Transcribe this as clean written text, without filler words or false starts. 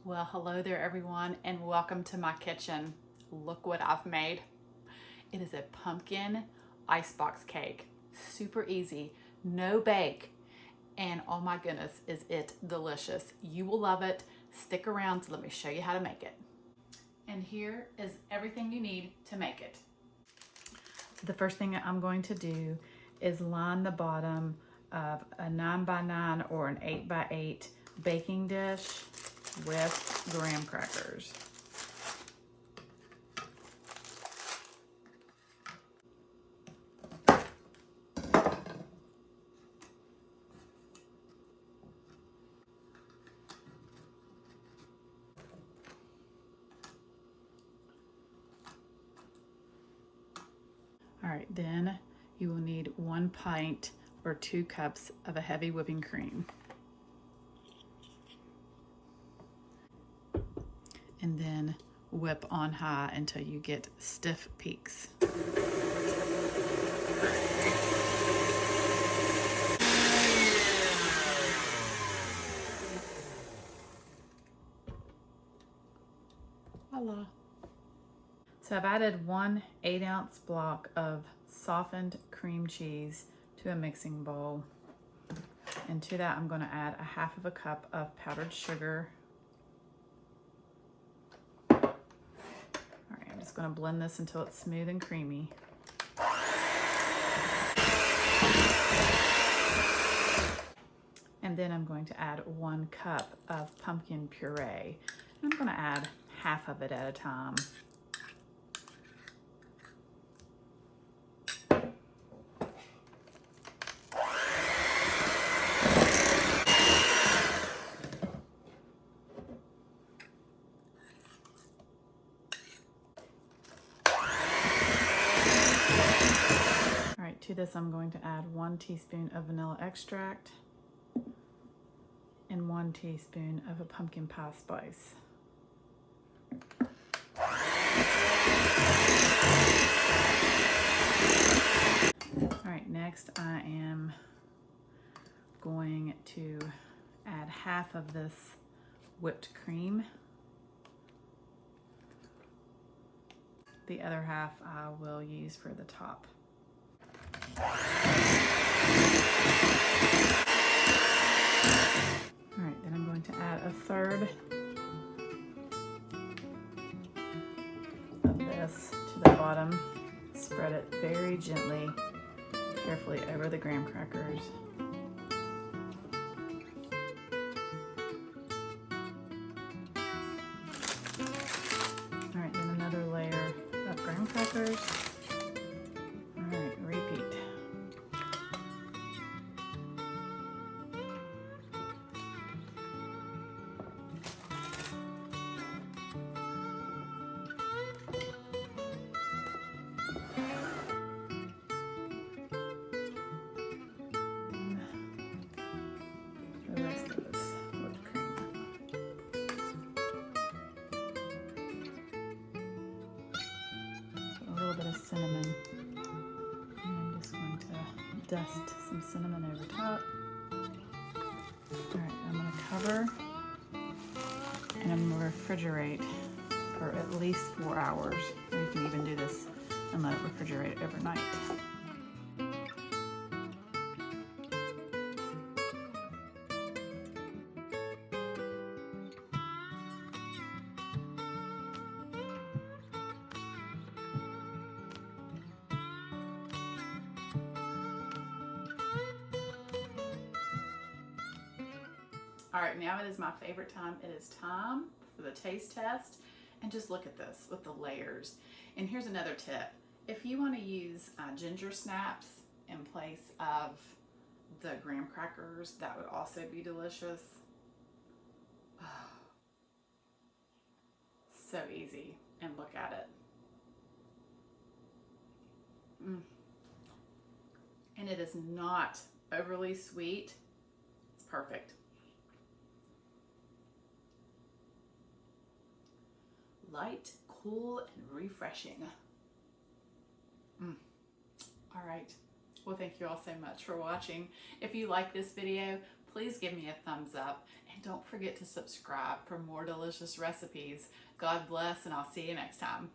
Well, hello there everyone, and welcome to my kitchen. Look what I've made. It is a pumpkin icebox cake. Super easy, no bake, and oh my goodness, is it delicious. You will love it. Stick around, so let me show you how to make it. And here is everything you need to make it. The first thing I'm going to do is line the bottom of a 9x9 or an 8x8 baking dish with graham crackers. All right, then you will need 1 pint or 2 cups of a heavy whipping cream. And then whip on high until you get stiff peaks. Voila. So I've added 1 8-ounce block of softened cream cheese to a mixing bowl. And to that I'm going to add 1/2 cup of powdered sugar. I'm just going to blend this until it's smooth and creamy. And then I'm going to add 1 cup of pumpkin puree. I'm going to add half of it at a time. To this, I'm going to add 1 teaspoon of vanilla extract and 1 teaspoon of a pumpkin pie spice. All right, next I am going to add half of this whipped cream. The other half I will use for the top. All right, then I'm going to add 1/3 of this to the bottom. Spread it very gently, carefully over the graham crackers. All right, then another layer of graham crackers. Bit of cinnamon, and I'm just going to dust some cinnamon over top. All right, I'm going to cover and I'm going to refrigerate for at least 4 hours, or you can even do this and let it refrigerate overnight. All right, now it is my favorite time. It is time for the taste test. And just look at this with the layers. And here's another tip. If you want to use ginger snaps in place of the graham crackers, that would also be delicious. Oh, so easy. And look at it. And it is not overly sweet. It's perfect. Light, cool, and refreshing. All right. Well, thank you all so much for watching. If you like this video, please give me a thumbs up and don't forget to subscribe for more delicious recipes. God bless, and I'll see you next time.